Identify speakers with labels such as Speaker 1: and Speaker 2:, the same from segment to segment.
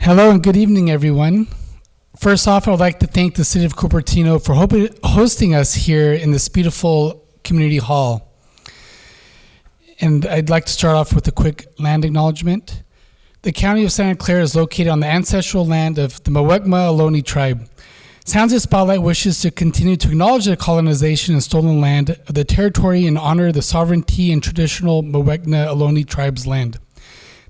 Speaker 1: Hello and good evening, everyone. First off, I would like to thank the City of Cupertino for hosting us here in this beautiful community hall. And I'd like to start off with a quick land acknowledgement. The County of Santa Clara is located on the ancestral land of the Muwekma Ohlone tribe. Sounds of Spotlight wishes to continue to acknowledge the colonization and stolen land of the territory and honor the sovereignty and traditional Muwekma Ohlone tribe's land.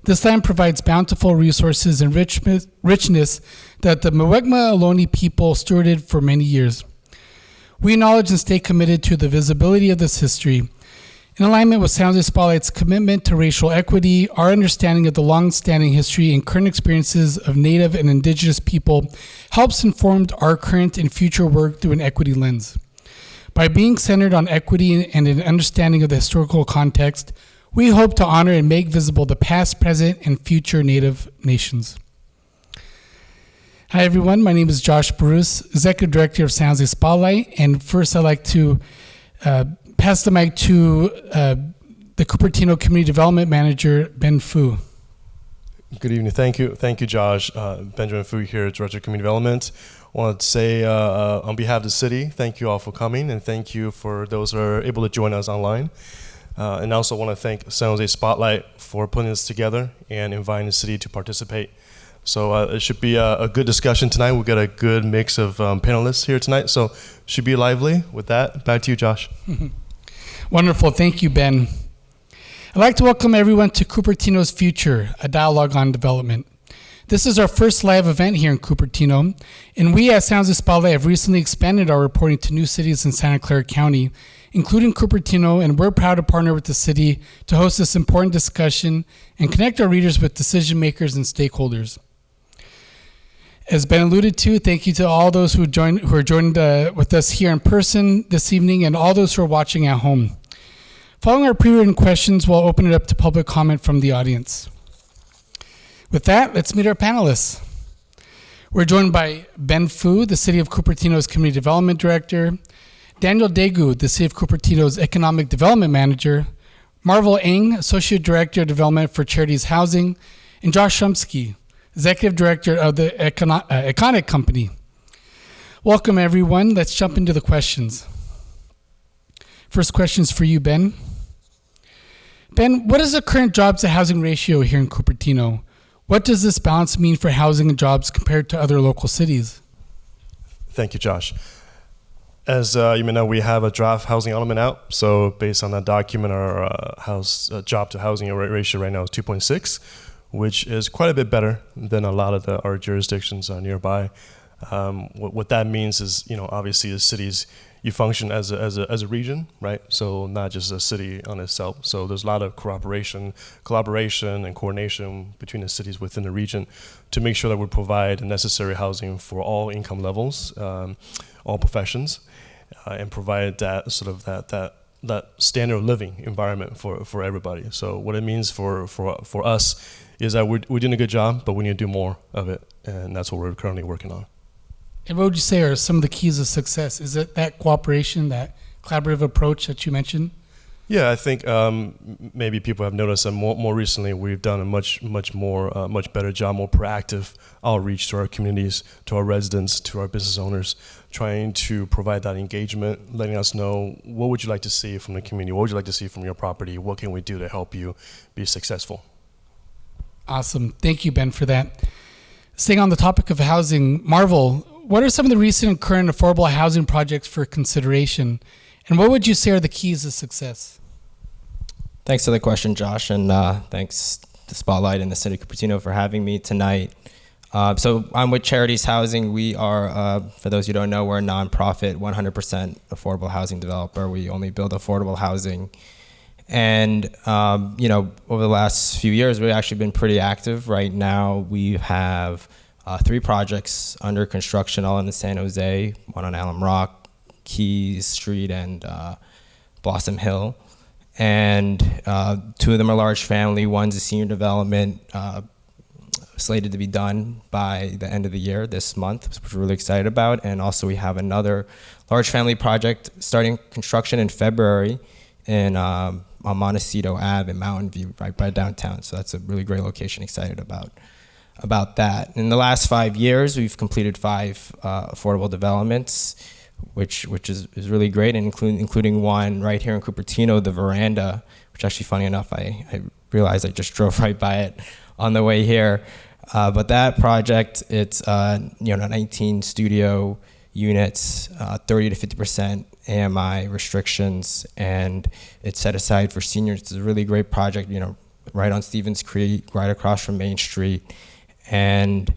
Speaker 1: This land provides bountiful resources and richness that the Muwekma Ohlone people stewarded for many years. We acknowledge and stay committed to the visibility of this history. In alignment with Sounds of Spotlight's commitment to racial equity, our understanding of the long-standing history and current experiences of Native and Indigenous people helps inform our current and future work through an equity lens. By being centered on equity and an understanding of the historical context, we hope to honor and make visible the past, present, and future Native nations. Hi, everyone. My name is Josh Barousse, Executive Director of Sounds of Spotlight. And first, I'd like to pass the mic to the Cupertino Community Development Manager, Ben Fu.
Speaker 2: Good evening. Thank you, Josh. Benjamin Fu here, Director of Community Development. I want to say on behalf of the city, thank you all for coming, and thank you for those who are able to join us online. And I also want to thank San Jose Spotlight for putting this together and inviting the city to participate. So it should be a good discussion tonight. We'll get a good mix of panelists here tonight, so should be lively. With that, back to you, Josh.
Speaker 1: Wonderful. Thank you, Ben. I'd like to welcome everyone to Cupertino's Future, a dialogue on development. This is our first live event here in Cupertino, and we at Sounds of Spotlight have recently expanded our reporting to new cities in Santa Clara County, including Cupertino, and we're proud to partner with the city to host this important discussion and connect our readers with decision makers and stakeholders. As Ben alluded to, thank you to all those who are joined with us here in person this evening and all those who are watching at home. Following our pre-written questions, we'll open it up to public comment from the audience. With that, let's meet our panelists. We're joined by Ben Fu, the City of Cupertino's Community Development Director, Daniel Degu, the City of Cupertino's Economic Development Manager, Marvel Ng, Associate Director of Development for Charities Housing, and Josh Shumsky, Executive Director of the Econic company. Welcome, everyone. Let's jump into the questions. First question is for you, Ben. Ben, what is the current jobs to housing ratio here in Cupertino? What does this balance mean for housing and jobs compared to other local cities?
Speaker 2: Thank you, Josh. As you may know, we have a draft housing element out. So based on that document, our job to housing ratio right now is 2.6, which is quite a bit better than a lot of our jurisdictions nearby. What that means is, obviously the cities, you function as a region, right? So not just a city on itself. So there's a lot of collaboration and coordination between the cities within the region to make sure that we provide the necessary housing for all income levels, all professions, and provide that sort of that standard of living environment for everybody. So what it means for us is that we're doing a good job, but we need to do more of it, and that's what we're currently working on.
Speaker 1: And what would you say are some of the keys of success? Is it that cooperation, that collaborative approach that you mentioned?
Speaker 2: Yeah, I think maybe people have noticed that more recently we've done a much better job, more proactive outreach to our communities, to our residents, to our business owners, trying to provide that engagement, letting us know what would you like to see from the community, what would you like to see from your property, what can we do to help you be successful.
Speaker 1: Awesome. Thank you, Ben, for that. Staying on the topic of housing, Marvel, what are some of the recent and current affordable housing projects for consideration? And what would you say are the keys to success?
Speaker 3: Thanks for the question, Josh, and thanks to Spotlight and the City of Cupertino for having me tonight. So I'm with Charities Housing. We are, for those who don't know, we're a nonprofit, 100% affordable housing developer. We only build affordable housing. And, over the last few years, we've actually been pretty active. Right now, we have 3 projects under construction, all in the San Jose, one on Alum Rock, Keys Street, and Blossom Hill. And 2 of them are large family. One's a senior development slated to be done by the end of the year, this month, which we're really excited about. And also we have another large family project starting construction in February in on Montecito Ave in Mountain View, right by downtown. So that's a really great location, excited about. about that. In the last 5 years, we've completed 5 affordable developments, which is really great, and including one right here in Cupertino, the Veranda, which actually, funny enough, I realized I just drove right by it on the way here. But that project, it's 19 studio units, 30 to 50% AMI restrictions, and it's set aside for seniors. It's a really great project, right on Stevens Creek, right across from Main Street. And,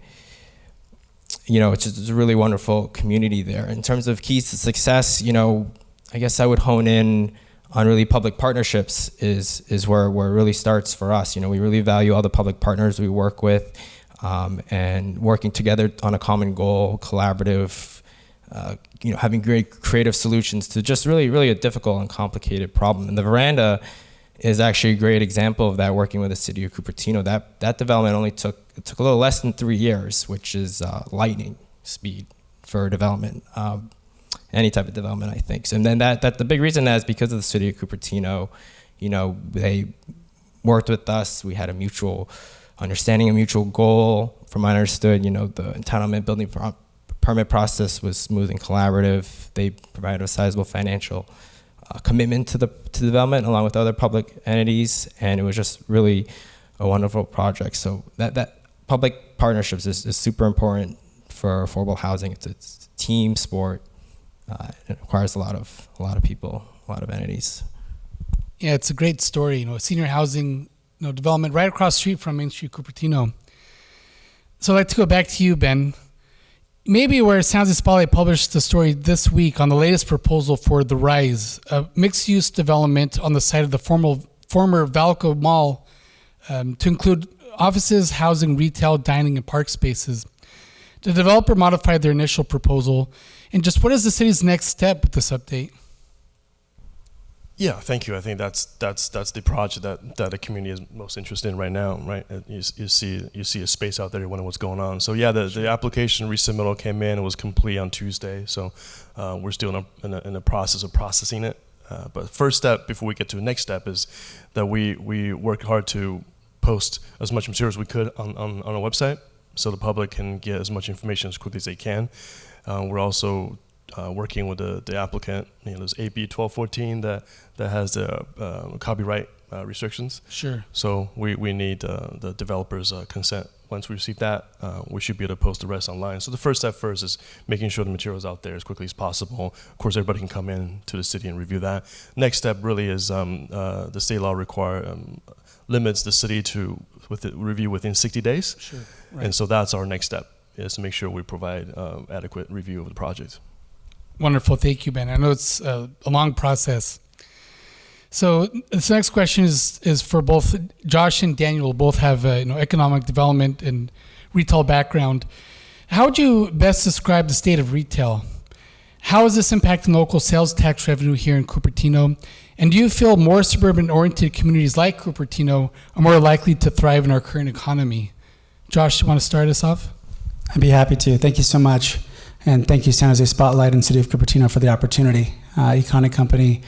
Speaker 3: it's a really wonderful community there. In terms of keys to success, I guess I would hone in on really public partnerships is where it really starts for us. We really value all the public partners we work with, and working together on a common goal, collaborative, having great creative solutions to just really a difficult and complicated problem. And the Veranda is actually a great example of that, working with the city of Cupertino. That development only took a little less than 3 years, which is lightning speed for development, any type of development, I think. So, and then that the big reason that is because of the city of Cupertino. They worked with us. We had a mutual understanding, a mutual goal. From what I understood, the entitlement building permit process was smooth and collaborative. They provided a sizable financial commitment to the development along with other public entities, and it was just really a wonderful project. So that public partnerships is super important for affordable housing. It's a team sport. It requires a lot of people, a lot of entities.
Speaker 1: Yeah, it's a great story. Senior housing, development right across the street from Main Street, Cupertino. So I'd like to go back to you, Ben. Maybe where Sounds of Spotlight published the story this week on the latest proposal for The Rise, a mixed-use development on the site of the former Valco Mall, to include offices, housing, retail, dining, and park spaces. The developer modified their initial proposal. And just what is the city's next step with this update?
Speaker 2: Yeah, thank you. I think that's the project that the community is most interested in right now, right? You see a space out there wondering what's going on. So yeah, the application resubmittal came in. It was complete on Tuesday. So we're still in the process of processing it. But first step before we get to the next step is that we work hard to post as much material as we could on our website, so the public can get as much information as quickly as they can. We're also working with the applicant. There's AB 1214 that has the copyright restrictions.
Speaker 1: Sure.
Speaker 2: So we need the developer's consent. Once we receive that, we should be able to post the rest online. So the first step is making sure the material is out there as quickly as possible. Of course, everybody can come in to the city and review that. Next step really is the state law limits the city to review within 60 days.
Speaker 1: Sure. Right.
Speaker 2: And so that's our next step, is to make sure we provide adequate review of the project.
Speaker 1: Wonderful. Thank you, Ben. I know it's a long process. So this next question is for both Josh and Daniel. Both have economic development and retail background. How would you best describe the state of retail? How is this impacting local sales tax revenue here in Cupertino? And do you feel more suburban-oriented communities like Cupertino are more likely to thrive in our current economy? Josh, you want to start us off?
Speaker 4: I'd be happy to. Thank you so much. And thank you, San Jose Spotlight and City of Cupertino, for the opportunity. Econic company,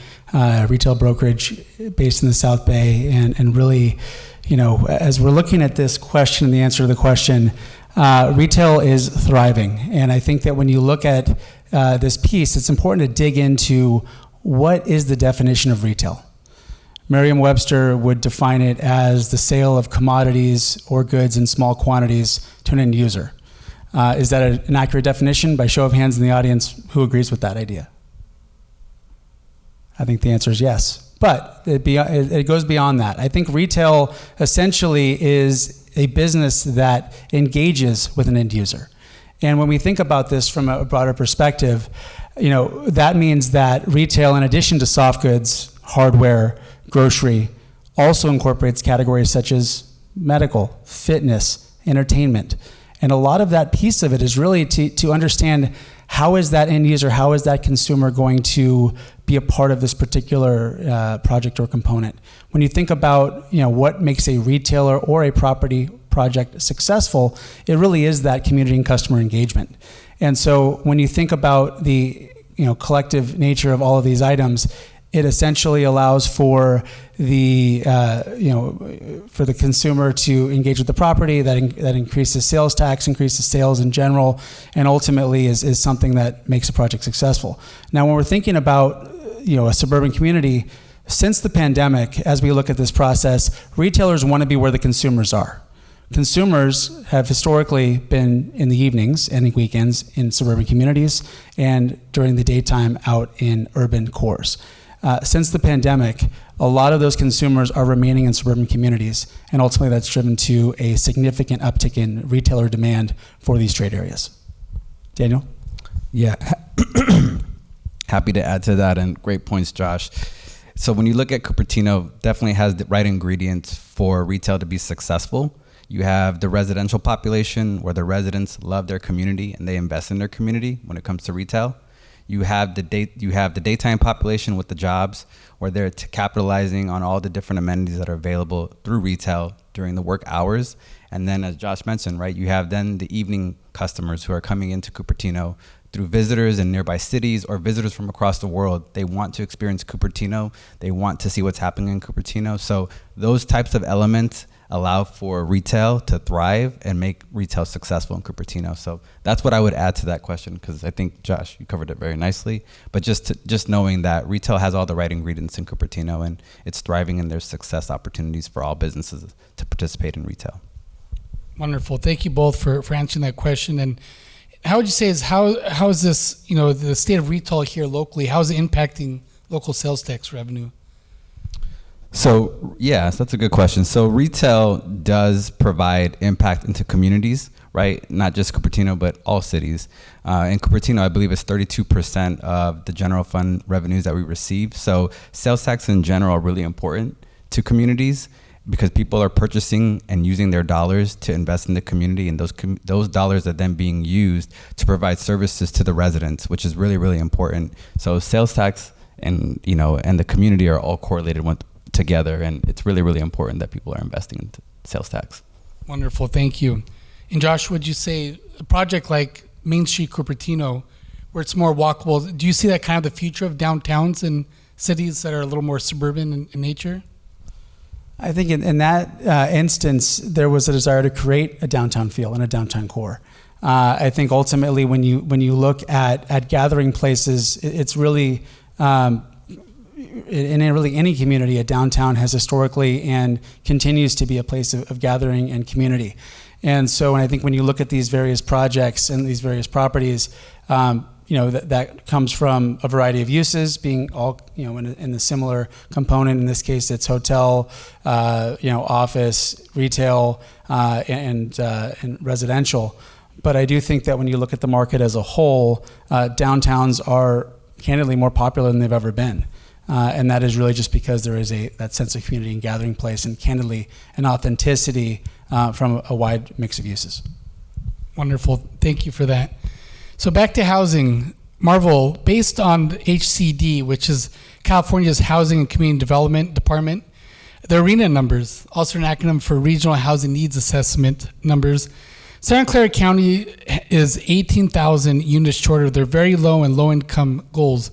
Speaker 4: retail brokerage based in the South Bay. And really, as we're looking at this question and the answer to the question, retail is thriving. And I think that when you look at this piece, it's important to dig into what is the definition of retail. Merriam-Webster would define it as the sale of commodities or goods in small quantities to an end user. Is that an accurate definition? By show of hands in the audience, who agrees with that idea? I think the answer is yes. But it goes beyond that. I think retail essentially is a business that engages with an end user. And when we think about this from a broader perspective, that means that retail, in addition to soft goods, hardware, grocery, also incorporates categories such as medical, fitness, entertainment. And a lot of that piece of it is really to understand how is that end user, how is that consumer going to be a part of this particular project or component. When you think about what makes a retailer or a property project successful, it really is that community and customer engagement. And so when you think about the collective nature of all of these items, It essentially allows for the for the consumer to engage with the property. That increases sales tax, increases sales in general, and ultimately is something that makes a project successful. Now, when we're thinking about a suburban community, since the pandemic, as we look at this process, retailers want to be where the consumers are. Consumers have historically been in the evenings and the weekends in suburban communities, and during the daytime out in urban cores. Since the pandemic, a lot of those consumers are remaining in suburban communities, and ultimately that's driven to a significant uptick in retailer demand for these trade areas. Daniel?
Speaker 5: Yeah, happy to add to that, and great points, Josh. So when you look at Cupertino, definitely has the right ingredients for retail to be successful. You have the residential population where the residents love their community and they invest in their community when it comes to retail. You have the daytime population with the jobs where they're capitalizing on all the different amenities that are available through retail during the work hours. And then, as Josh mentioned, right, you have then the evening customers who are coming into Cupertino through visitors in nearby cities or visitors from across the world. They want to experience Cupertino. They want to see what's happening in Cupertino. So those types of elements allow for retail to thrive and make retail successful in Cupertino. So that's what I would add to that question, because I think, Josh, you covered it very nicely. But just knowing that retail has all the right ingredients in Cupertino and it's thriving, and there's success opportunities for all businesses to participate in retail.
Speaker 1: Wonderful. Thank you both for answering that question. And how would you say how is this, the state of retail here locally, how is it impacting local sales tax revenue?
Speaker 5: So, yes, that's a good question. So retail does provide impact into communities, right? Not just Cupertino, but all cities. In Cupertino, I believe it's 32% of the general fund revenues that we receive. So sales tax in general are really important to communities because people are purchasing and using their dollars to invest in the community, and those dollars are then being used to provide services to the residents, which is really, really important. So sales tax and the community are all correlated together, and it's really, really important that people are investing in sales tax.
Speaker 1: Wonderful, thank you. And Josh, would you say a project like Main Street Cupertino, where it's more walkable, do you see that kind of the future of downtowns in cities that are a little more suburban in nature?
Speaker 4: I think in that instance, there was a desire to create a downtown feel and a downtown core. I think ultimately when you look at gathering places, it's really, in really any community, a downtown has historically and continues to be a place of gathering and community. And so I think when you look at these various projects and these various properties, that comes from a variety of uses, being all in the similar component. In this case, it's hotel, office, retail, and residential. But I do think that when you look at the market as a whole, downtowns are candidly more popular than they've ever been. And that is really just because there is that sense of community and gathering place, and candidly an authenticity from a wide mix of uses.
Speaker 1: Wonderful, thank you for that. So back to housing. Marvel, based on the HCD, which is California's Housing and Community Development Department, the RHNA numbers, also an acronym for Regional Housing Needs Assessment numbers, Santa Clara County is 18,000 units short of their very low and low income goals.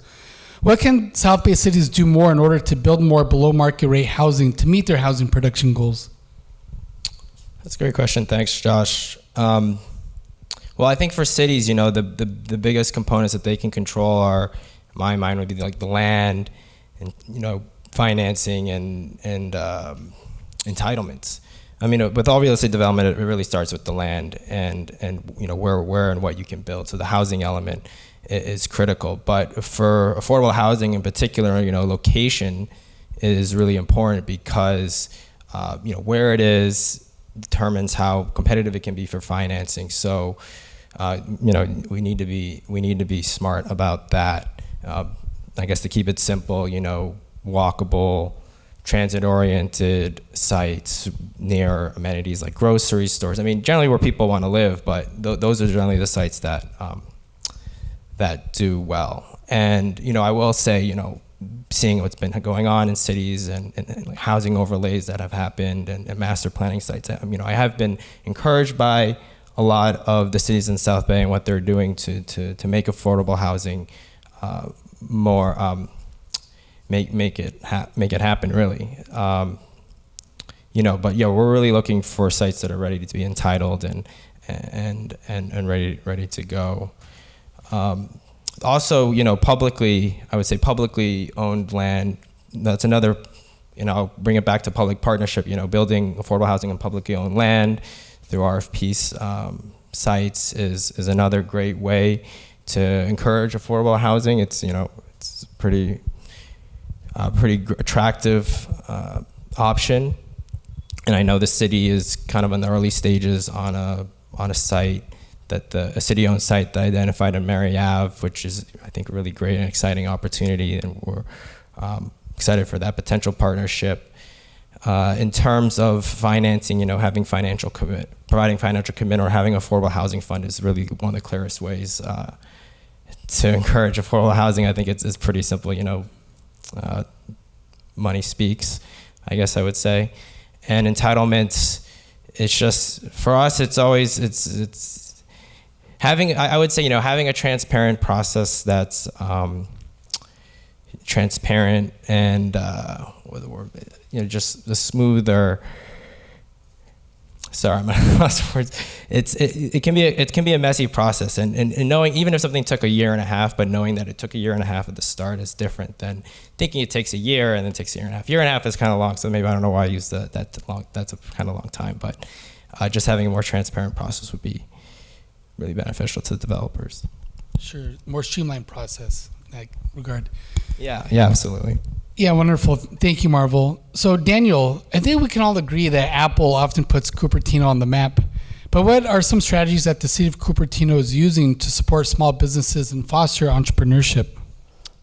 Speaker 1: What can South Bay cities do more in order to build more below market rate housing to meet their housing production goals?
Speaker 3: That's a great question. Thanks, Josh. Well, I think for cities, the biggest components that they can control are, in my mind, would be like the land and, financing and entitlements. I mean, with all real estate development, it really starts with the land and where and what you can build. So the housing element is critical. But for affordable housing in particular, location is really important because, where it is determines how competitive it can be for financing. So, we need to be smart about that. I guess to keep it simple, walkable, transit-oriented sites near amenities like grocery stores. I mean, generally where people want to live, but those are generally the sites that do well. And I will say, seeing what's been going on in cities and like housing overlays that have happened and master planning sites, I have been encouraged by a lot of the cities in South Bay and what they're doing to make affordable housing more make it happen really. But yeah, we're really looking for sites that are ready to be entitled and ready to go. Also, publicly owned land. That's another. I'll bring it back to public partnership. Building affordable housing on publicly owned land through RFPs sites is another great way to encourage affordable housing. It's it's pretty attractive option. And I know the city is kind of in the early stages on a site a city-owned site that I identified in Mary Ave, which is I think a really great and exciting opportunity, and we're excited for that potential partnership. In terms of financing, providing financial commitment, or having affordable housing fund is really one of the clearest ways to encourage affordable housing. I think it's pretty simple. Money speaks, I guess I would say. And entitlements, it's just, for us, it's always, it's having, I would say, having a transparent process that's transparent and, what the word, just the smoother, sorry, I'm at lost words. It can be a messy process, and knowing, even if something took a year and a half, but knowing that it took a year and a half at the start is different than thinking it takes a year and then it takes a year and a half. Year and a half is kind of long, so maybe I don't know why I use that long. That's a kind of long time, but just having a more transparent process would be really beneficial to the developers.
Speaker 1: Sure, more streamlined process in that regard.
Speaker 3: Yeah, absolutely.
Speaker 1: Yeah, wonderful. Thank you, Marvel. So, Daniel, I think we can all agree that Apple often puts Cupertino on the map. But what are some strategies that the city of Cupertino is using to support small businesses and foster entrepreneurship?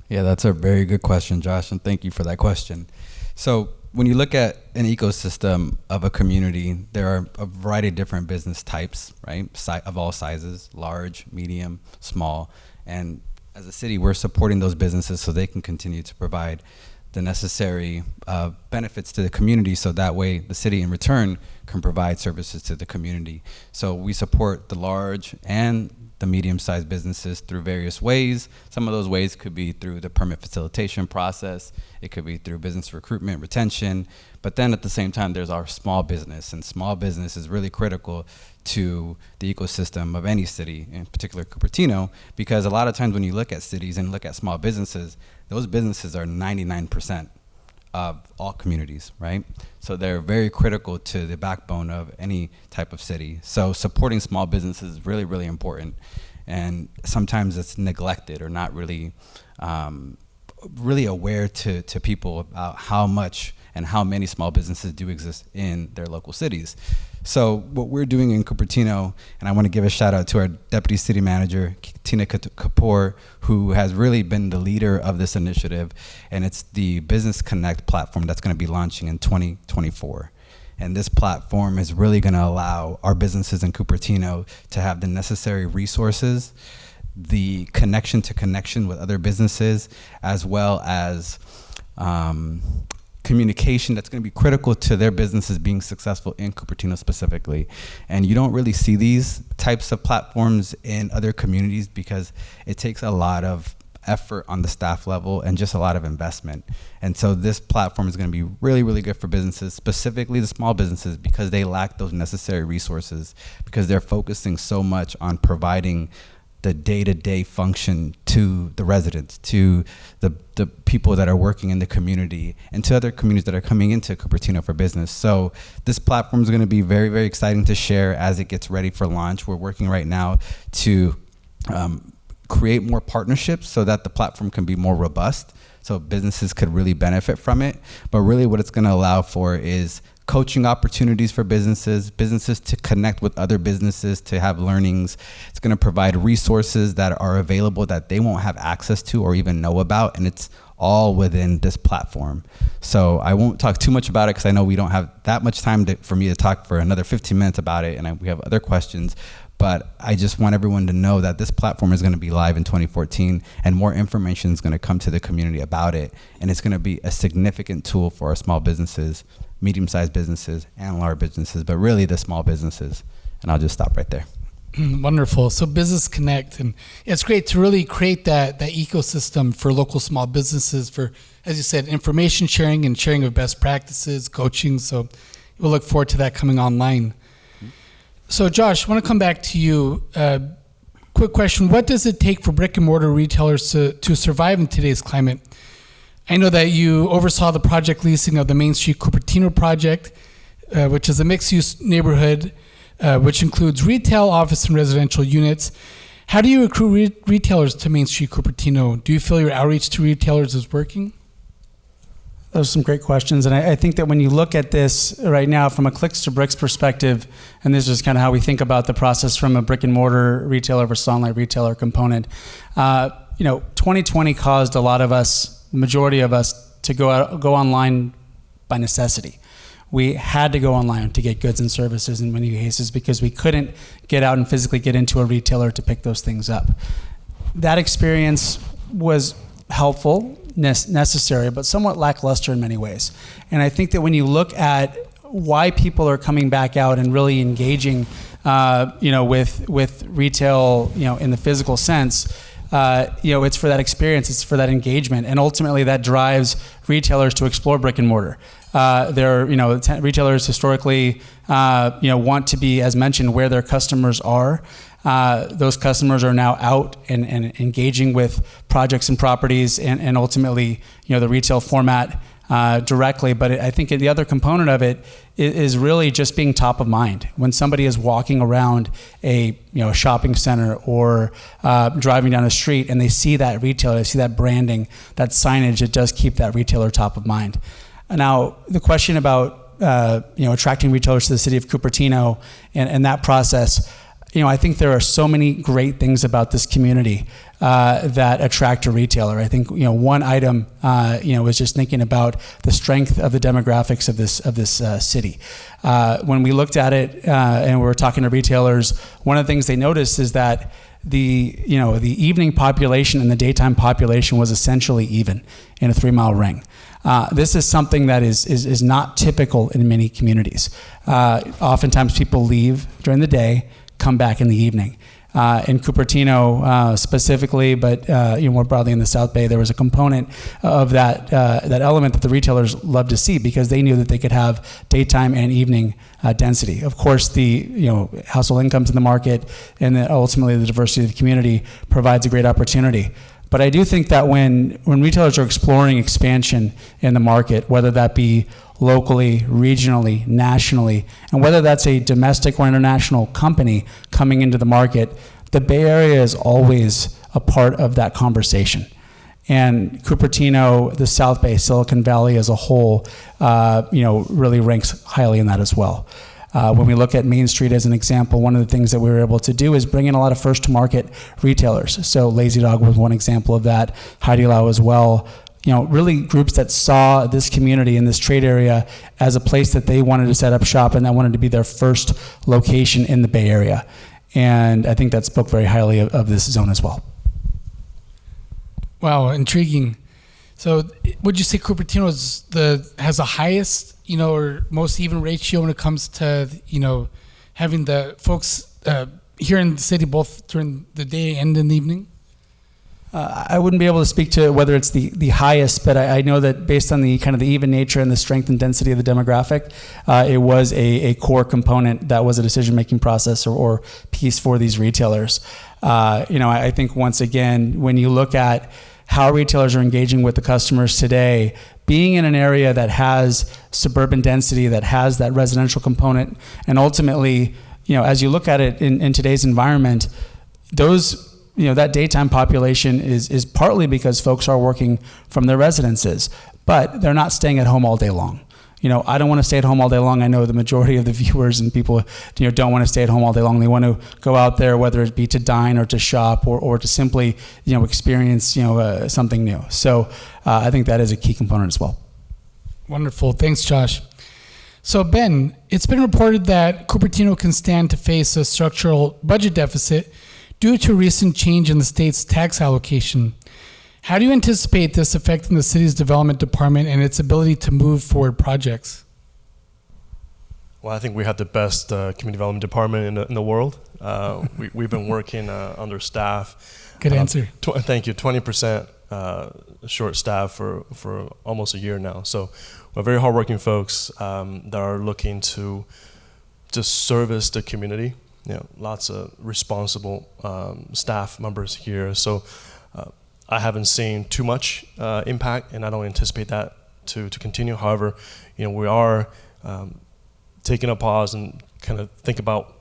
Speaker 5: Yeah, that's a very good question, Josh, and thank you for that question. So when you look at an ecosystem of a community, there are a variety of different business types, right, of all sizes, large, medium, small. And as a city, we're supporting those businesses so they can continue to provide the necessary benefits to the community, so that way the city in return can provide services to the community. So we support the large and the medium-sized businesses through various ways. Some of those ways could be through the permit facilitation process. It could be through business recruitment, retention. But then at the same time, there's our small business, and small business is really critical to the ecosystem of any city, in particular Cupertino, because a lot of times when you look at cities and look at small businesses, those businesses are 99% of all communities, right? So they're very critical to the backbone of any type of city. So supporting small businesses is really, really important. And sometimes it's neglected or not really really aware to people about how much and how many small businesses do exist in their local cities. So what we're doing in Cupertino, and I want to give a shout out to our Deputy City Manager, Tina Kapoor, who has really been the leader of this initiative, and it's the Business Connect platform that's going to be launching in 2024. And this platform is really going to allow our businesses in Cupertino to have the necessary resources, the connection with other businesses, as well as communication that's going to be critical to their businesses being successful in Cupertino specifically. And you don't really see these types of platforms in other communities because it takes a lot of effort on the staff level and just a lot of investment. And so this platform is going to be really, really good for businesses, specifically the small businesses, because they lack those necessary resources, because they're focusing so much on providing the day-to-day function to the residents, to the people that are working in the community, and to other communities that are coming into Cupertino for business. So this platform is going to be very, very exciting to share as it gets ready for launch. We're working right now to create more partnerships so that the platform can be more robust, so businesses could really benefit from it. But really what it's going to allow for is coaching opportunities for businesses to connect with other businesses, to have learnings. It's going to provide resources that are available that they won't have access to or even know about, and it's all within this platform. So I won't talk too much about it because I know we don't have that much time for me to talk for another 15 minutes about it, and we have other questions. But I just want everyone to know that this platform is going to be live in 2014, and more information is going to come to the community about it. And it's going to be a significant tool for our small businesses, medium-sized businesses, and large businesses, but really the small businesses. And I'll just stop right there.
Speaker 1: Wonderful. So Business Connect, and it's great to really create that ecosystem for local small businesses for, as you said, information sharing and sharing of best practices, coaching. So we'll look forward to that coming online. So Josh, I want to come back to you. Quick question. What does it take for brick and mortar retailers to survive in today's climate? I know that you oversaw the project leasing of the Main Street Cupertino project, which is a mixed-use neighborhood which includes retail, office, and residential units. How do you recruit retailers to Main Street Cupertino? Do you feel your outreach to retailers is working?
Speaker 4: Those are some great questions. And I think that when you look at this right now from a clicks to bricks perspective, and this is kind of how we think about the process from a brick and mortar retailer versus online retailer component, 2020 caused a lot of us, the majority of us, to go online by necessity. We had to go online to get goods and services in many cases because we couldn't get out and physically get into a retailer to pick those things up. That experience was helpful, necessary, but somewhat lackluster in many ways. And I think that when you look at why people are coming back out and really engaging, with retail, in the physical sense, it's for that experience, it's for that engagement, and ultimately that drives retailers to explore brick and mortar. Retailers historically, want to be, as mentioned, where their customers are. Those customers are now out and engaging with projects and properties and ultimately, the retail format directly. But I think the other component of it is really just being top of mind. When somebody is walking around a shopping center or driving down a street and they see that retailer, they see that branding, that signage, it does keep that retailer top of mind. Now, the question about attracting retailers to the city of Cupertino and that process, I think there are so many great things about this community that attract a retailer. I think one item is just thinking about the strength of the demographics of this city. When we looked at it and we were talking to retailers, one of the things they noticed is that the evening population and the daytime population was essentially even in a 3-mile ring. This is something that is not typical in many communities. Oftentimes people leave during the day, come back in the evening. In Cupertino specifically, but more broadly in the South Bay, there was a component of that element that the retailers loved to see because they knew that they could have daytime and evening density. Of course, the household incomes in the market and then ultimately the diversity of the community provides a great opportunity. But I do think that when retailers are exploring expansion in the market, whether that be locally, regionally, nationally, and whether that's a domestic or international company coming into the market, the Bay Area is always a part of that conversation. And Cupertino, the South Bay, Silicon Valley as a whole, really ranks highly in that as well. When we look at Main Street as an example, one of the things that we were able to do is bring in a lot of first-to-market retailers. So Lazy Dog was one example of that, Heidi Lau as well. Really groups that saw this community in this trade area as a place that they wanted to set up shop and that wanted to be their first location in the Bay Area. And I think that spoke very highly of this zone as well.
Speaker 1: Wow, intriguing. So would you say Cupertino has the highest, or most even ratio when it comes to, having the folks here in the city both during the day and in the evening?
Speaker 4: I wouldn't be able to speak to whether it's the highest, but I know that based on the kind of the even nature and the strength and density of the demographic, it was a core component that was a decision-making process or piece for these retailers. I think once again, when you look at how retailers are engaging with the customers today, being in an area that has suburban density, that has that residential component, and ultimately, as you look at it in today's environment, that daytime population is partly because folks are working from their residences, but they're not staying at home all day long. I don't want to stay at home all day long. I know the majority of the viewers and people, don't want to stay at home all day long. They want to go out there, whether it be to dine or to shop or to simply, experience, something new. So I think that is a key component as well.
Speaker 1: Wonderful. Thanks, Josh. So Ben, it's been reported that Cupertino can stand to face a structural budget deficit due to recent change in the state's tax allocation. How do you anticipate this affecting the city's development department and its ability to move forward projects?
Speaker 2: Well, I think we have the best community development department in the world. We've been working under staff.
Speaker 1: Good answer.
Speaker 2: Thank you. 20% short staff for almost a year now. So we're very hardworking folks that are looking to just service the community. Lots of responsible staff members here. So I haven't seen too much impact, and I don't anticipate that to continue. However, we are taking a pause and kind of think about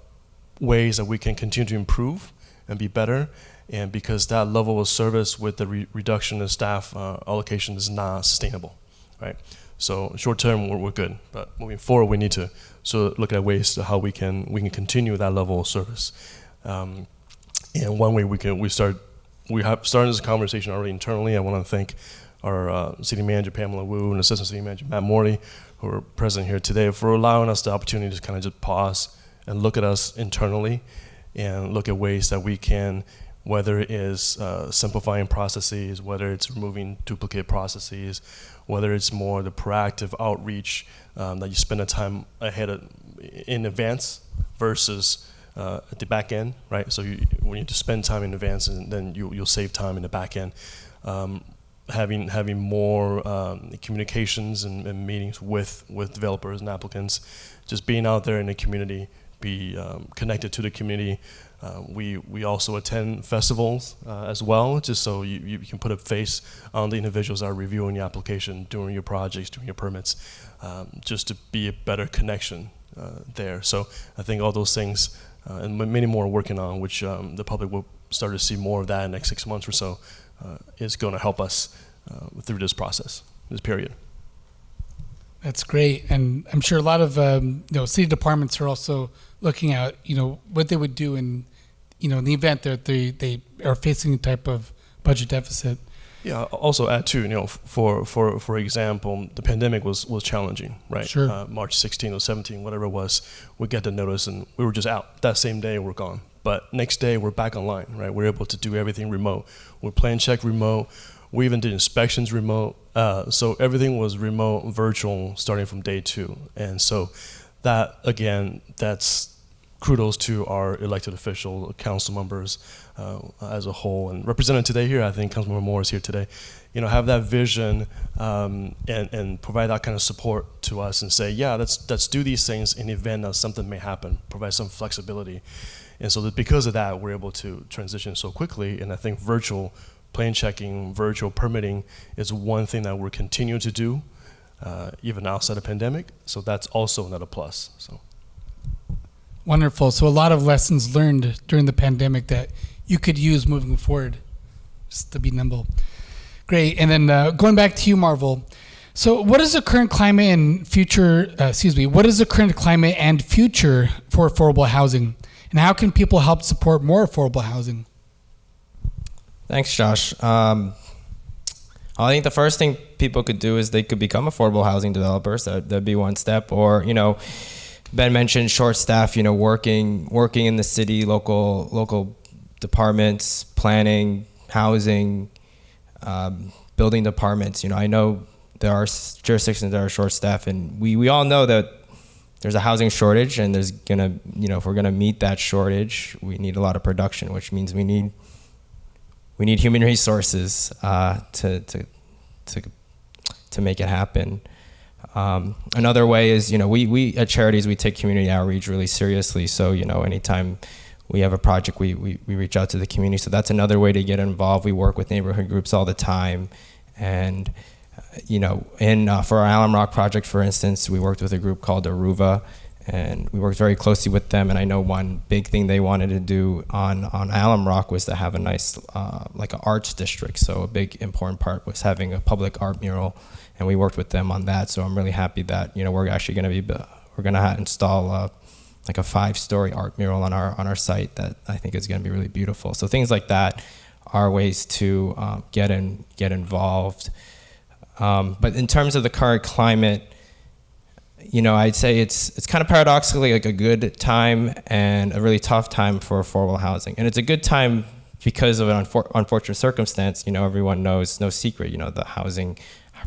Speaker 2: ways that we can continue to improve and be better. And because that level of service with the reduction in staff allocation is not sustainable, right? So short term, we're good, but moving forward, we need to sort of look at ways to how we can continue that level of service. And one way we started this conversation already internally. I want to thank our city manager Pamela Wu and assistant city manager Matt Morty, who are present here today, for allowing us the opportunity to kind of just pause and look at us internally and look at ways that we can, whether it is simplifying processes, whether it's removing duplicate processes, whether it's more the proactive outreach that you spend the time in advance versus at the back end, right? So when you just spend time in advance, and then you'll save time in the back end. Having more communications and meetings with developers and applicants, just being out there in the community, be connected to the community. We also attend festivals as well, just so you can put a face on the individuals that are reviewing your application, doing your projects, doing your permits, just to be a better connection there. So I think all those things and many more are working on, which the public will start to see more of that in the next 6 months or so, is going to help us through this process, this period.
Speaker 1: That's great, and I'm sure a lot of city departments are also looking at what they would do in in the event that they are facing a type of budget deficit.
Speaker 2: Yeah. Also add too, for example, the pandemic was challenging, right?
Speaker 1: Sure.
Speaker 2: March 16 or 17, whatever it was, we get the notice and we were just out. That same day we're gone. But next day we're back online, right? We're able to do everything remote. We plan check remote. We even did inspections remote. So everything was remote, virtual, starting from day 2. And so that, again, that's kudos to our elected official, council members as a whole. And represented today here, I think Councilmember Moore is here today, have that vision and provide that kind of support to us and say, yeah, let's do these things in the event that something may happen, provide some flexibility. And so that because of that, we're able to transition so quickly. And I think virtual plan checking, virtual permitting is one thing that we're continuing to do, even outside the pandemic. So that's also another plus. So.
Speaker 1: Wonderful. So a lot of lessons learned during the pandemic that you could use moving forward, just to be nimble. Great. And then going back to you, Marvel. So what is the current climate and future? What is the current climate and future for affordable housing? And how can people help support more affordable housing?
Speaker 3: Thanks, Josh. I think the first thing people could do is they could become affordable housing developers. That'd be one step. Or, Ben mentioned short staff, working in the city, local departments, planning, housing, building departments. I know there are jurisdictions that are short staff, and we all know that there's a housing shortage, and there's gonna, if we're gonna meet that shortage, we need a lot of production, which means we need human resources to make it happen. Another way is, we at Charities, we take community outreach really seriously. So, anytime we have a project, we reach out to the community. So that's another way to get involved. We work with neighborhood groups all the time. And, for our Alum Rock project, for instance, we worked with a group called Aruva, and we worked very closely with them. And I know one big thing they wanted to do on Alum Rock was to have a nice, like an arts district. So a big important part was having a public art mural, and we worked with them on that. So I'm really happy that, we're actually going to install like a 5-story art mural on our site that I think is going to be really beautiful. So things like that are ways to get involved. But in terms of the current climate, I'd say it's kind of paradoxically like a good time and a really tough time for affordable housing. And it's a good time because of an unfortunate circumstance. Everyone knows, no secret, the housing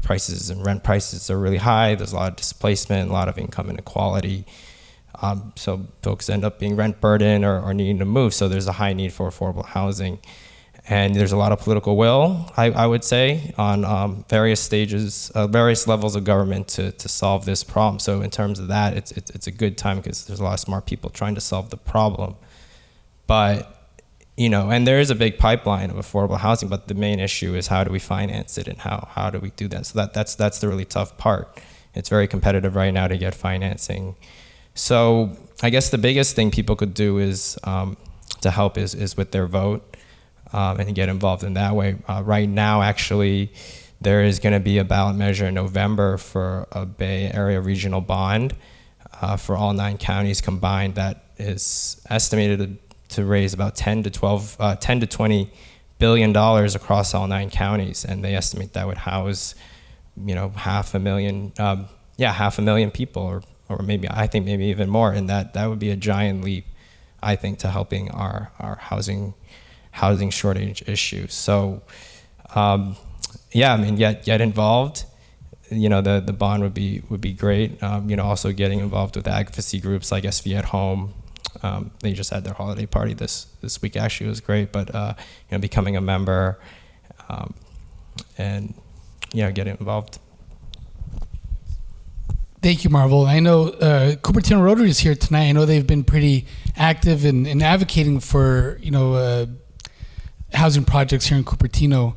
Speaker 3: prices and rent prices are really high. There's a lot of displacement, a lot of income inequality. So folks end up being rent burdened or needing to move. So there's a high need for affordable housing. And there's a lot of political will, I would say, on various stages, various levels of government to solve this problem. So in terms of that, it's a good time because there's a lot of smart people trying to solve the problem. But, and there is a big pipeline of affordable housing, but the main issue is how do we finance it and how do we do that? So that's the really tough part. It's very competitive right now to get financing. So I guess the biggest thing people could do is to help is with their vote. And get involved in that way. Right now, actually, there is going to be a ballot measure in November for a Bay Area regional bond for all 9 counties combined that is estimated to raise about 10 to 20 billion dollars across all 9 counties, and they estimate that would house, 500,000, 500,000 people, or maybe maybe even more, and that would be a giant leap, I think, to helping our housing shortage issue. So, get involved. The bond would be great. Also getting involved with advocacy groups like SV at Home. They just had their holiday party this week. Actually, it was great. But becoming a member, and getting involved.
Speaker 1: Thank you, Marvel. I know Cupertino Rotary is here tonight. I know they've been pretty active in advocating for housing projects here in Cupertino.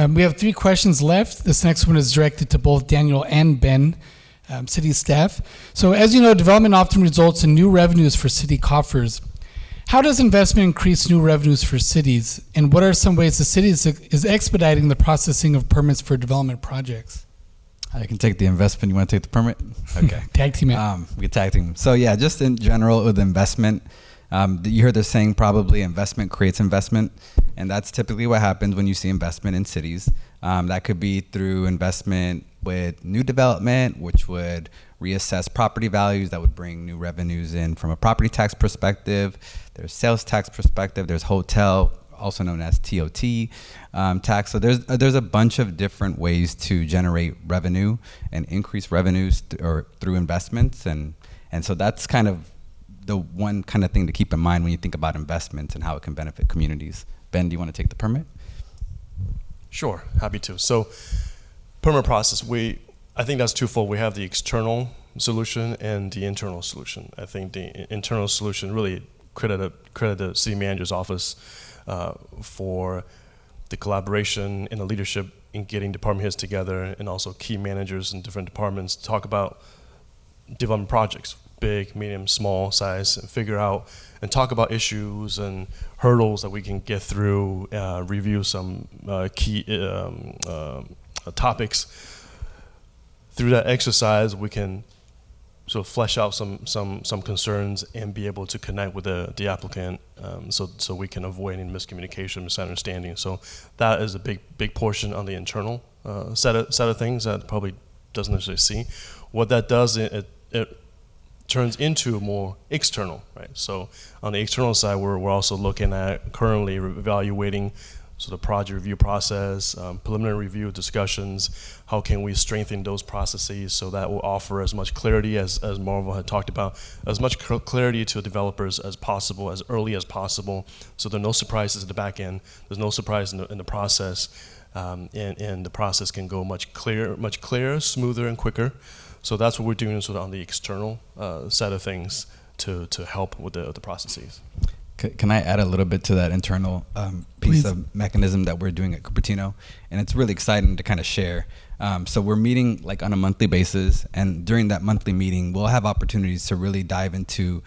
Speaker 1: We have 3 questions left. This next one is directed to both Daniel and Ben, city staff. So as you know, development often results in new revenues for city coffers. How does investment increase new revenues for cities? And what are some ways the city is expediting the processing of permits for development projects?
Speaker 5: I can take the investment. You want to take the permit? Okay.
Speaker 1: Tag team it.
Speaker 5: We can tag team. So yeah, just in general with investment, you heard the saying probably investment creates investment, and that's typically what happens when you see investment in cities. That could be through investment with new development, which would reassess property values, that would bring new revenues in from a property tax perspective. There's sales tax perspective. There's hotel, also known as TOT tax. So there's a bunch of different ways to generate revenue and increase revenues through investments, and so that's kind of the one kind of thing to keep in mind when you think about investments and how it can benefit communities. Ben, do you want to take the permit?
Speaker 2: Sure, happy to. So, permit process, I think that's twofold. We have the external solution and the internal solution. I think the internal solution really credit the city manager's office for the collaboration and the leadership in getting department heads together, and also key managers in different departments to talk about development projects, big, medium, small size, and figure out and talk about issues and hurdles that we can get through, review some key topics. Through that exercise, we can sort of flesh out some concerns and be able to connect with the applicant, so we can avoid any miscommunication, misunderstanding. So that is a big portion on the internal set of things that probably doesn't necessarily see. What that does, it turns into more external, right? So on the external side, we're also looking at currently evaluating the project review process, preliminary review discussions. How can we strengthen those processes so that will offer as much clarity as Marvel had talked about, as much clarity to developers as possible, as early as possible, so there are no surprises at the back end. There's no surprise in the process, and the process can go much clearer, smoother, and quicker. So that's what we're doing sort of on the external side of things to help with the processes.
Speaker 5: Can I add a little bit to that internal piece of mechanism that we're doing at Cupertino? And it's really exciting to kind of share. So we're meeting like on a monthly basis, and during that monthly meeting, we'll have opportunities to really dive into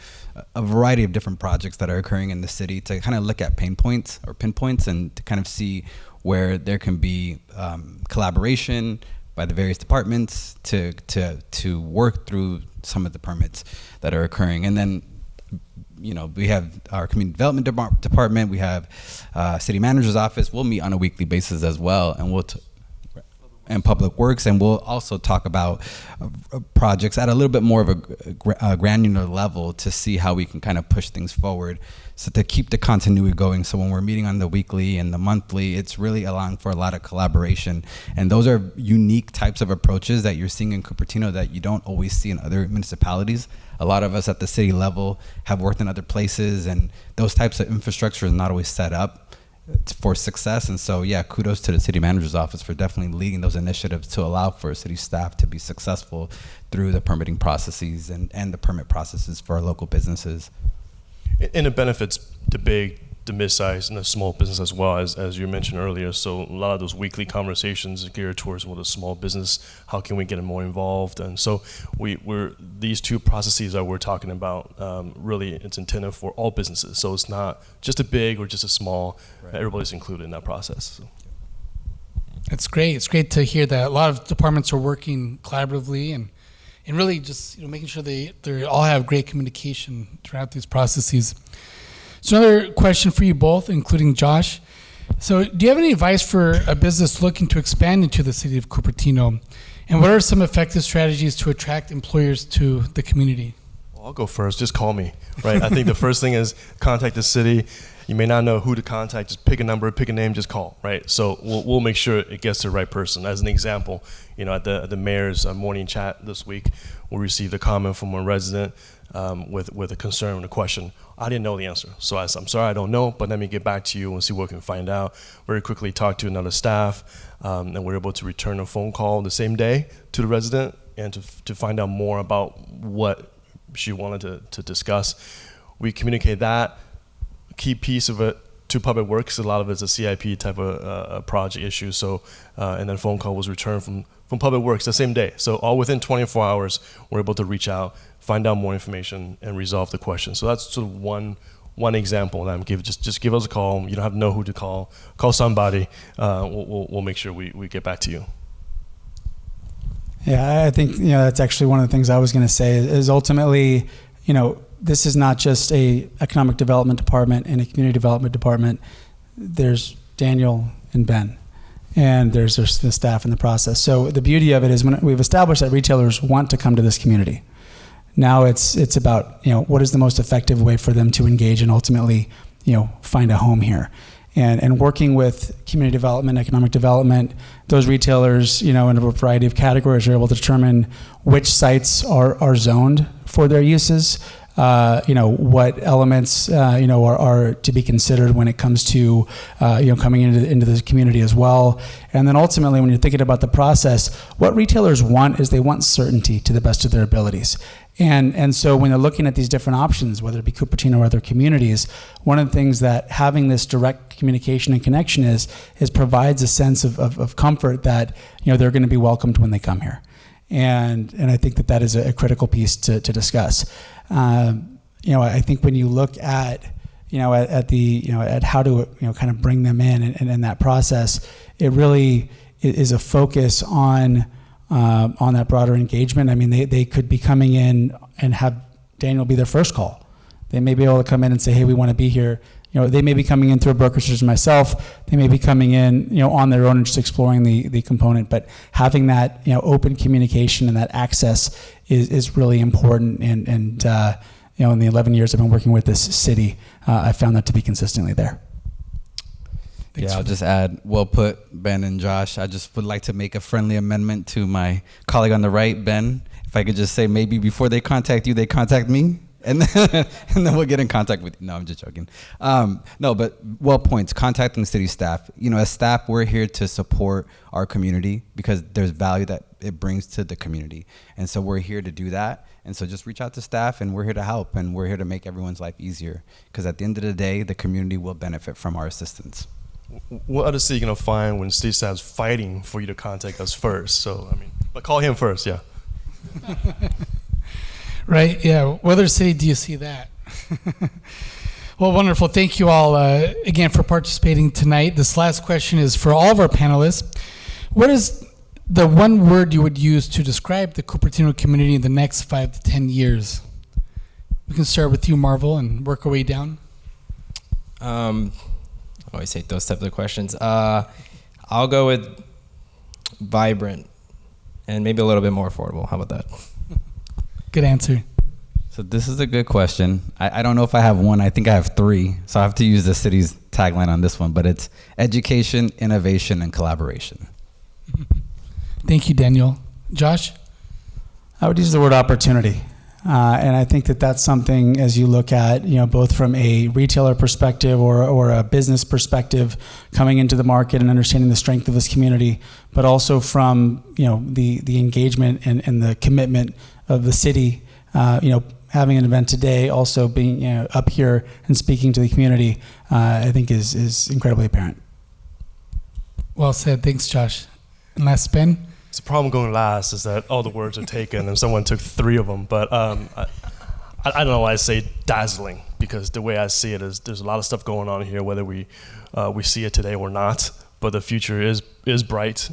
Speaker 5: a variety of different projects that are occurring in the city to kind of look at pain points or pinpoints and to kind of see where there can be collaboration by the various departments to work through some of the permits that are occurring. And then we have our community development department, we have city manager's office. We'll meet on a weekly basis as well, and and Public Works, and we'll also talk about projects at a little bit more of a granular level to see how we can kind of push things forward, so to keep the continuity going. So when we're meeting on the weekly and the monthly, it's really allowing for a lot of collaboration, and those are unique types of approaches that you're seeing in Cupertino that you don't always see in other municipalities. A lot of us at the city level have worked in other places, and those types of infrastructure is not always set up for success. And so, yeah, kudos to the city manager's office for definitely leading those initiatives to allow for city staff to be successful through the permitting processes and the permit processes for our local businesses.
Speaker 2: And it benefits the big, the mid-sized, and the small business as well, as you mentioned earlier. So a lot of those weekly conversations are geared towards the small business. How can we get them more involved? And so we're these two processes that we're talking about, really it's intended for all businesses. So it's not just a big or just a small. Right. Everybody's included in that process. So.
Speaker 1: It's great. It's great to hear that a lot of departments are working collaboratively and really just making sure they all have great communication throughout these processes. So another question for you both, including Josh. So do you have any advice for a business looking to expand into the city of Cupertino? And what are some effective strategies to attract employers to the community?
Speaker 2: Well, I'll go first. Just call me, right? I think the first thing is contact the city. You may not know who to contact. Just pick a number, pick a name, just call, right? So we'll make sure it gets to the right person. As an example, at the mayor's morning chat this week, we received a comment from a resident with a concern and a question. I didn't know the answer. So I said, I'm sorry, I don't know, but let me get back to you and see what we can find out. Very quickly talked to another staff, and we're able to return a phone call the same day to the resident and to find out more about what she wanted to discuss. We communicate that. Key piece of it to Public Works, a lot of it's a CIP type of project issue. So, and then phone call was returned from Public Works the same day. So all within 24 hours, we're able to reach out, find out more information, and resolve the question. So that's sort of one example that I'm giving. Just give us a call. You don't have to know who to call. Call somebody. We'll make sure we get back to you.
Speaker 4: Yeah, I think that's actually one of the things I was going to say is ultimately, this is not just a economic development department and a community development department. There's Daniel and Ben, and there's the staff in the process. So the beauty of it is when we've established that retailers want to come to this community. Now it's about what is the most effective way for them to engage and ultimately find a home here. And working with community development, economic development, those retailers, in a variety of categories are able to determine which sites are zoned for their uses, what elements, are to be considered when it comes to, coming into the community as well. And then ultimately, when you're thinking about the process, what retailers want is they want certainty to the best of their abilities. And so when they're looking at these different options, whether it be Cupertino or other communities, one of the things that having this direct communication and connection is provides a sense of comfort that they're going to be welcomed when they come here. And I think that is a critical piece to discuss. I think when you look at at how to kind of bring them in and that process, it really is a focus on that broader engagement. I mean, they could be coming in and have Daniel be their first call. They may be able to come in and say, hey, we want to be here. They may be coming in through a broker such as myself. They may be coming in, on their own and just exploring the component. But having that, open communication and that access is really important. And in the 11 years I've been working with this city, I found that to be consistently there.
Speaker 5: Yeah, I'll just add, well put, Ben and Josh. I just would like to make a friendly amendment to my colleague on the right, Ben. If I could just say maybe before they contact you, they contact me. And then we'll get in contact with you. No, I'm just joking. No, but well points, contacting city staff. As staff, we're here to support our community because there's value that it brings to the community. And so we're here to do that. And so just reach out to staff, and we're here to help, and we're here to make everyone's life easier. Because at the end of the day, the community will benefit from our assistance.
Speaker 2: What other city you going to find when city staff's fighting for you to contact us first? So, but call him first, yeah.
Speaker 1: Right, yeah. What other city do you see that? Well, wonderful. Thank you all again for participating tonight. This last question is for all of our panelists. What is the one word you would use to describe the Cupertino community in the next 5 to 10 years? We can start with you, Marvel, and work our way down.
Speaker 3: I always hate those types of questions. I'll go with vibrant, and maybe a little bit more affordable. How about that?
Speaker 1: Good answer.
Speaker 5: So this is a good question. I don't know if I have one. I think I have three. So I have to use the city's tagline on this one, but it's education, innovation, and collaboration.
Speaker 1: Thank you, Daniel. Josh?
Speaker 4: I would use the word opportunity. And I think that that's something, as you look at, both from a retailer perspective or a business perspective, coming into the market and understanding the strength of this community, but also from, the engagement and the commitment of the city, having an event today, also being up here and speaking to the community, I think is incredibly apparent.
Speaker 1: Well said. Thanks, Josh. And last, Ben?
Speaker 2: The problem going last is that all the words are taken and someone took three of them. But I don't know why I say dazzling, because the way I see it is there's a lot of stuff going on here, whether we see it today or not. But the future is bright,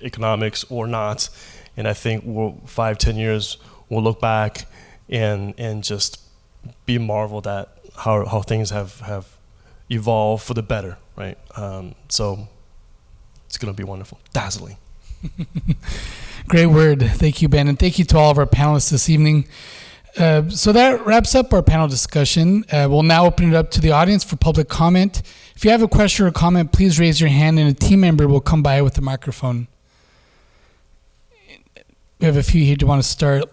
Speaker 2: economics or not. And I think 5-10 years we'll look back and just be marveled at how things have evolved for the better, right? So it's going to be wonderful. Dazzling.
Speaker 1: Great word. Thank you, Ben. And thank you to all of our panelists this evening. So that wraps up our panel discussion. We'll now open it up to the audience for public comment. If you have a question or comment, please raise your hand and a team member will come by with a microphone. We have a few here. Do you want to start?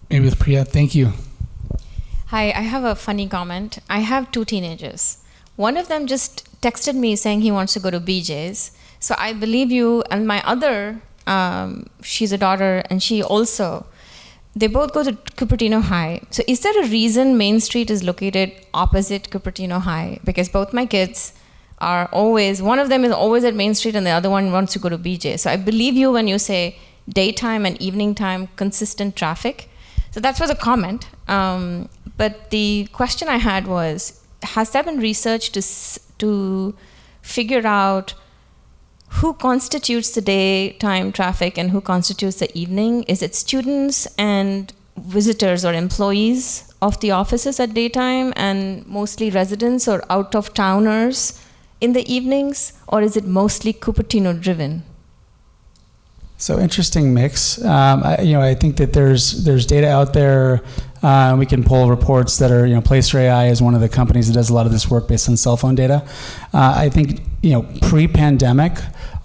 Speaker 1: Maybe with Priya. Thank you.
Speaker 6: Hi, I have a funny comment. I have 2 teenagers. One of them just texted me saying he wants to go to BJ's. So I believe you, and my other, she's a daughter, and they both go to Cupertino High. So is there a reason Main Street is located opposite Cupertino High? Because both my kids are one of them is always at Main Street and the other one wants to go to BJ. So I believe you when you say daytime and evening time, consistent traffic. So that was a comment. But the question I had was, has there been research to figure out who constitutes the daytime traffic and who constitutes the evening? Is it students and visitors or employees of the offices at daytime and mostly residents or out-of-towners in the evenings? Or is it mostly Cupertino driven?
Speaker 4: So interesting mix. I think that there's data out there. We can pull reports that are, Placer AI is one of the companies that does a lot of this work based on cell phone data. I think, pre-pandemic,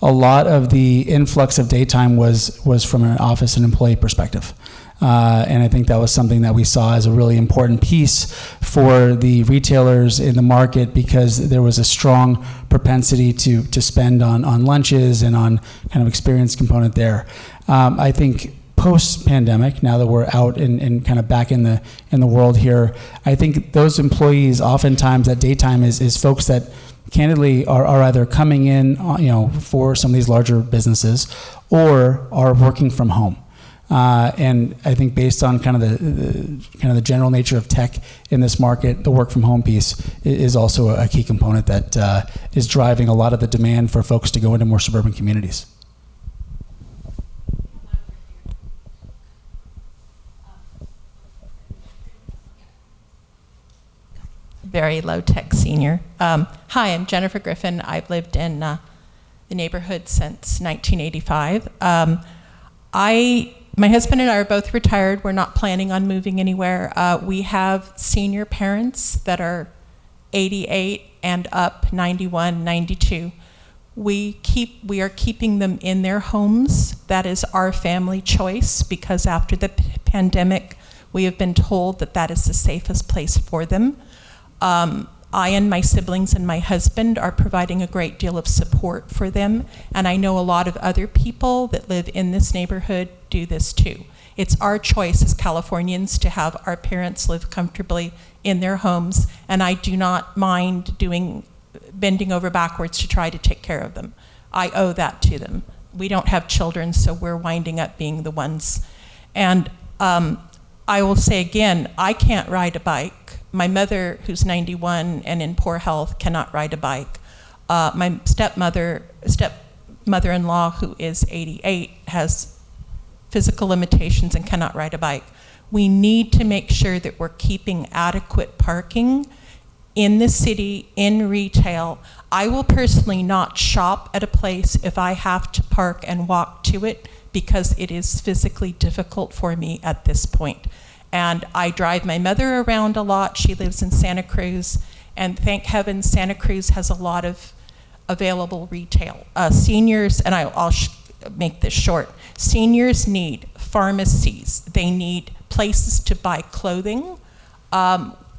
Speaker 4: a lot of the influx of daytime was from an office and employee perspective. And I think that was something that we saw as a really important piece for the retailers in the market, because there was a strong propensity to spend on lunches and on kind of experience component there. I think post-pandemic, now that we're out and kind of back in the world here, I think those employees oftentimes at daytime is folks that candidly are either coming in for some of these larger businesses or are working from home. And I think based on kind of the general nature of tech in this market, the work from home piece is also a key component that is driving a lot of the demand for folks to go into more suburban communities.
Speaker 7: Very low-tech senior. Hi, I'm Jennifer Griffin. I've lived in the neighborhood since 1985. My husband and I are both retired. We're not planning on moving anywhere. We have senior parents that are 88 and up, 91, 92. We are keeping them in their homes. That is our family choice, because after the pandemic, we have been told that is the safest place for them. I and my siblings and my husband are providing a great deal of support for them, and I know a lot of other people that live in this neighborhood do this too. It's our choice as Californians to have our parents live comfortably in their homes, and I do not mind bending over backwards to try to take care of them. I owe that to them. We don't have children, so we're winding up being the ones. And I will say again, I can't ride a bike. My mother, who's 91 and in poor health, cannot ride a bike. My stepmother-in-law, who is 88, has physical limitations and cannot ride a bike. We need to make sure that we're keeping adequate parking in the city, in retail. I will personally not shop at a place if I have to park and walk to it, because it is physically difficult for me at this point. And I drive my mother around a lot. She lives in Santa Cruz, and thank heaven Santa Cruz has a lot of available retail. Seniors, and I'll make this short, seniors need pharmacies. They need places to buy clothing.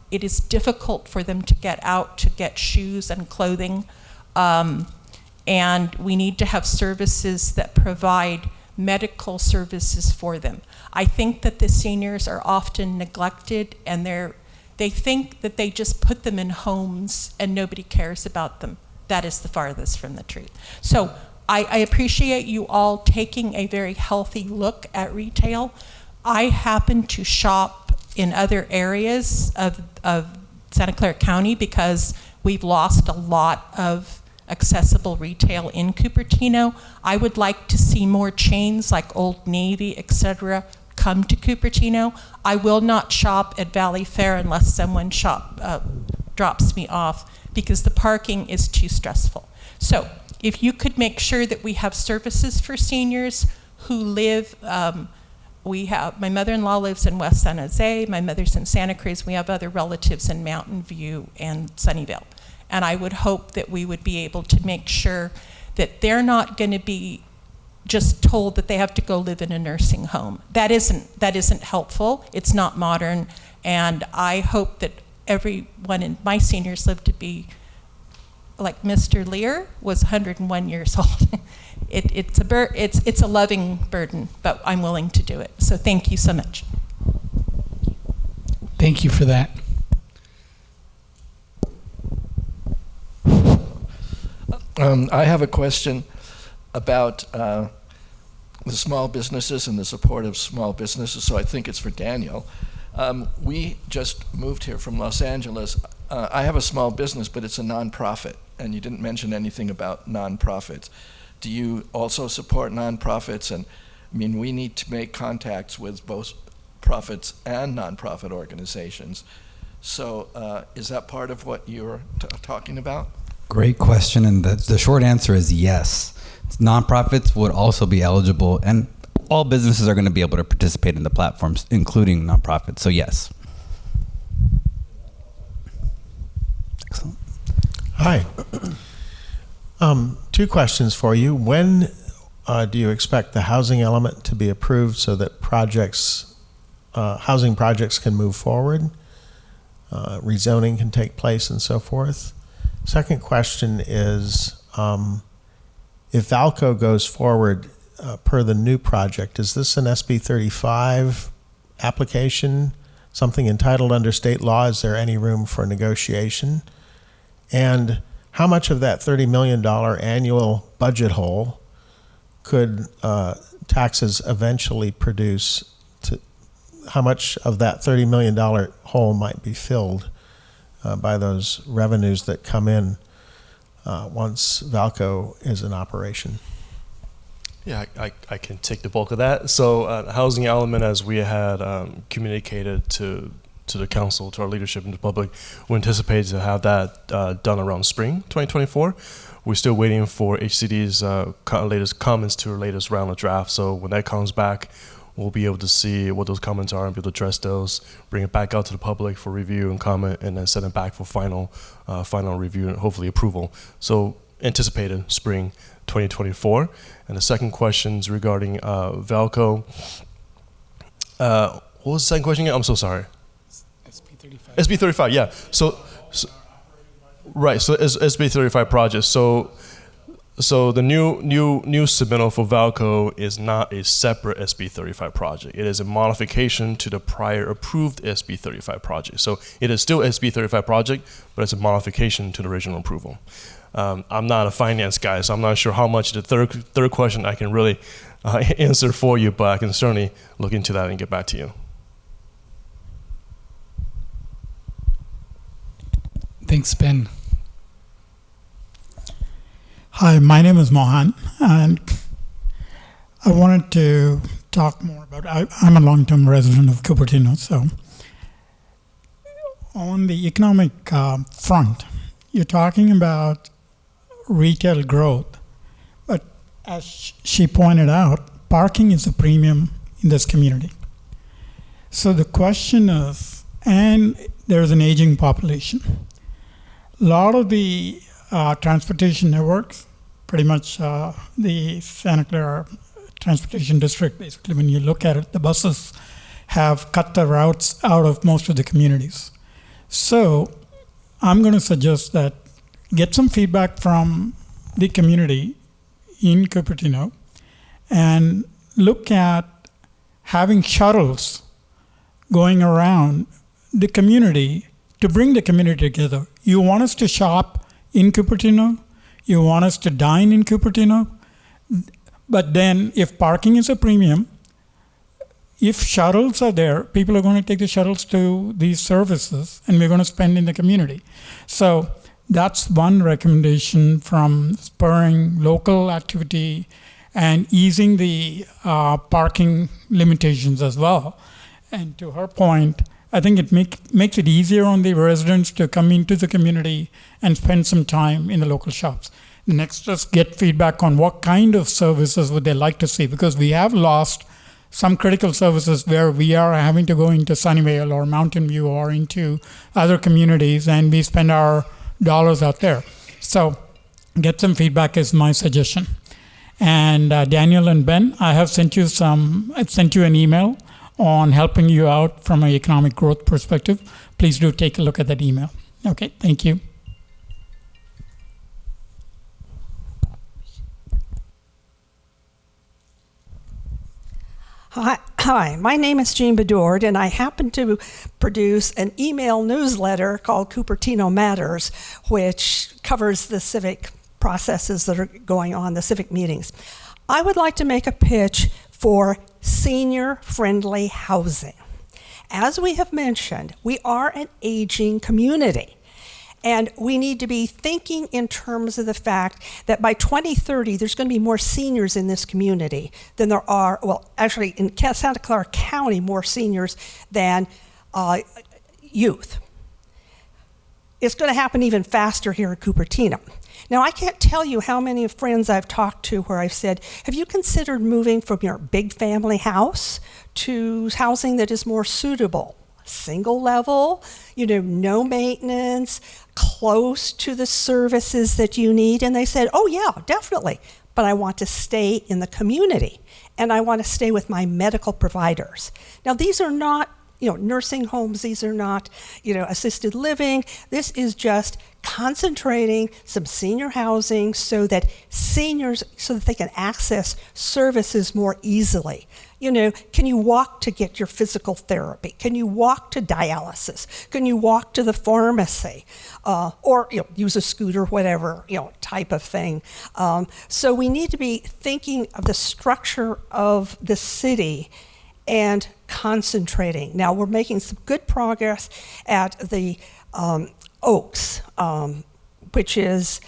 Speaker 7: It is difficult for them to get out to get shoes and clothing. And we need to have services that provide medical services for them. I think that the seniors are often neglected, and they think that they just put them in homes and nobody cares about them. That is the farthest from the truth. So I appreciate you all taking a very healthy look at retail. I happen to shop in other areas of Santa Clara County because we've lost a lot of accessible retail in Cupertino. I would like to see more chains like Old Navy, etc., come to Cupertino. I will not shop at Valley Fair unless someone drops me off, because the parking is too stressful. So if you could make sure that we have services for seniors who live, my mother-in-law lives in West San Jose, my mother's in Santa Cruz, we have other relatives in Mountain View and Sunnyvale. And I would hope that we would be able to make sure that they're not going to be just told that they have to go live in a nursing home. That isn't helpful. It's not modern. And I hope that everyone in my seniors live to be like Mr. Lear was 101 years old. It's a loving burden, but I'm willing to do it. So thank you so much.
Speaker 1: Thank you for that.
Speaker 8: I have a question about the small businesses and the support of small businesses, so I think it's for Daniel. We just moved here from Los Angeles. I have a small business, but it's a nonprofit, and you didn't mention anything about nonprofits. Do you also support nonprofits? And I mean, we need to make contacts with both profits and nonprofit organizations. So is that part of what you're talking about?
Speaker 5: Great question, and the short answer is yes. Nonprofits would also be eligible, and all businesses are going to be able to participate in the platforms, including nonprofits, so yes. Excellent.
Speaker 9: Hi. Two questions for you. When do you expect the housing element to be approved so that housing projects can move forward, rezoning can take place, and so forth? Second question is, if Valco goes forward per the new project, is this an SB 35 application, something entitled under state law? Is there any room for negotiation? And how much of that $30 million annual budget hole could taxes eventually produce? How much of that $30 million hole might be filled by those revenues that come in once Valco is in operation?
Speaker 2: Yeah, I can take the bulk of that. So housing element, as we had communicated to the council, to our leadership and the public, we anticipate to have that done around spring 2024. We're still waiting for HCD's latest comments to our latest round of draft. So when that comes back, we'll be able to see what those comments are and be able to address those, bring it back out to the public for review and comment, and then send it back for final review and hopefully approval. So anticipated spring 2024. And the second question is regarding Valco. What was the second question again? I'm so sorry. SB 35. SB 35, yeah. So right. So SB 35 project. So the new submittal for Valco is not a separate SB 35 project. It is a modification to the prior approved SB 35 project. So it is still SB 35 project, but it's a modification to the original approval. I'm not a finance guy, so I'm not sure how much the third question I can really answer for you, but I can certainly look into that and get back to you.
Speaker 1: Thanks, Ben.
Speaker 10: Hi, my name is Mohan, and I wanted to talk more about, I'm a long-term resident of Cupertino, so on the economic front, you're talking about retail growth, but as she pointed out, parking is a premium in this community. So the question is, and there's an aging population. A lot of the transportation networks, pretty much the Santa Clara Transportation District, basically, when you look at it, the buses have cut the routes out of most of the communities. So I'm going to suggest that get some feedback from the community in Cupertino and look at having shuttles going around the community to bring the community together. You want us to shop in Cupertino, you want us to dine in Cupertino, but then if parking is a premium, if shuttles are there, people are going to take the shuttles to these services and we're going to spend in the community. So that's one recommendation from spurring local activity and easing the parking limitations as well. And to her point, I think it makes it easier on the residents to come into the community and spend some time in the local shops. Next, just get feedback on what kind of services would they like to see, because we have lost some critical services where we are having to go into Sunnyvale or Mountain View or into other communities and we spend our dollars out there. So get some feedback is my suggestion. And Daniel and Ben, I've sent you an email on helping you out from an economic growth perspective. Please do take a look at that email. Okay, thank you.
Speaker 11: Hi, my name is Jean Bedourde, and I happen to produce an email newsletter called Cupertino Matters, which covers the civic processes that are going on, the civic meetings. I would like to make a pitch for senior-friendly housing. As we have mentioned, we are an aging community. And we need to be thinking in terms of the fact that by 2030, there's going to be more seniors in this community than there are, well, actually in Santa Clara County, more seniors than youth. It's going to happen even faster here at Cupertino. Now, I can't tell you how many friends I've talked to where I've said, have you considered moving from your big family house to housing that is more suitable? Single level, no maintenance, close to the services that you need. And they said, oh yeah, definitely. But I want to stay in the community and I want to stay with my medical providers. Now, these are not, nursing homes. These are not, assisted living. This is just concentrating some senior housing so that they can access services more easily. Can you walk to get your physical therapy? Can you walk to dialysis? Can you walk to the pharmacy? Or use a scooter, whatever, type of thing. So we need to be thinking of the structure of the city and concentrating. Now, we're making some good progress at the Oaks, which is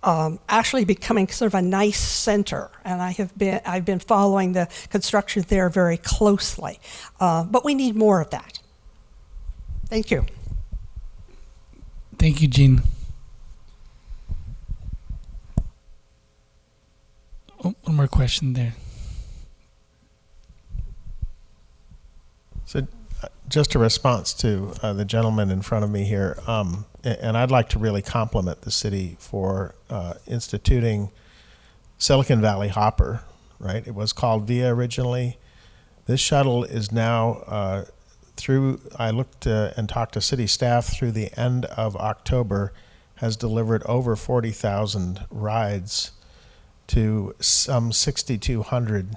Speaker 11: actually becoming sort of a nice center, and I've been following the construction there very closely. But we need more of that. Thank you.
Speaker 1: Thank you, Jean. Oh, one more question there.
Speaker 9: So just a response to the gentleman in front of me here, and I'd like to really compliment the city for instituting Silicon Valley Hopper, right? It was called VIA originally. This shuttle is now I looked and talked to city staff through the end of October, has delivered over 40,000 rides to some 6,200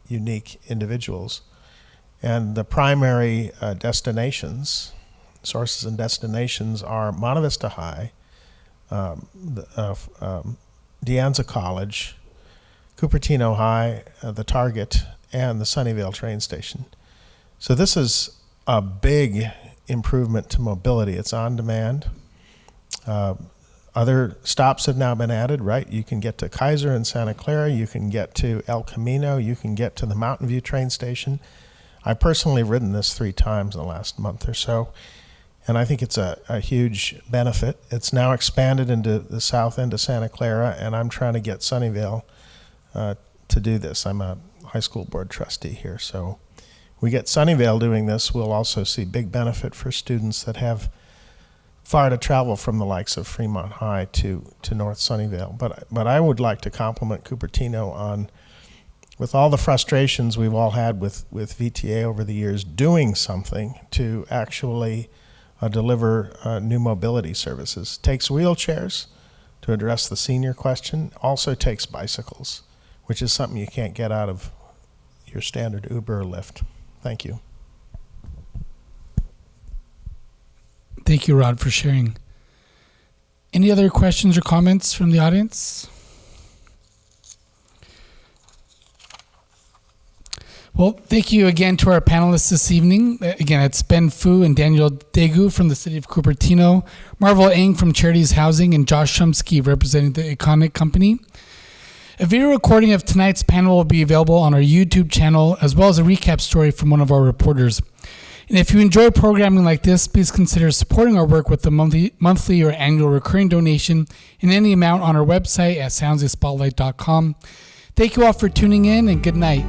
Speaker 9: unique individuals. And the primary sources and destinations are Monte Vista High, De Anza College, Cupertino High, the Target, and the Sunnyvale train station. So this is a big improvement to mobility. It's on demand. Other stops have now been added, right? You can get to Kaiser and Santa Clara, you can get to El Camino, you can get to the Mountain View train station. I've personally ridden this 3 times in the last month or so. and I think it's a huge benefit. It's now expanded into the south end of Santa Clara, and I'm trying to get Sunnyvale to do this. I'm a high school board trustee here, so we get Sunnyvale doing this, we'll also see big benefit for students that have far to travel from the likes of Fremont High to North Sunnyvale. But I would like to compliment Cupertino on, with all the frustrations we've all had with VTA over the years, doing something to actually deliver new mobility services. Takes wheelchairs to address the senior question, also takes bicycles, which is something you can't get out of your standard Uber or Lyft. Thank you.
Speaker 1: Thank you, Rod, for sharing. Any other questions or comments from the audience? Well, thank you again to our panelists this evening. Again, it's Ben Fu and Daniel Degu from the City of Cupertino, Marvel Eng from Charities Housing, and Josh Shumsky representing the Econic company. A video recording of tonight's panel will be available on our YouTube channel, as well as a recap story from one of our reporters. And if you enjoy programming like this, please consider supporting our work with a monthly or annual recurring donation in any amount on our website at soundsspotlight.com. Thank you all for tuning in, and good night.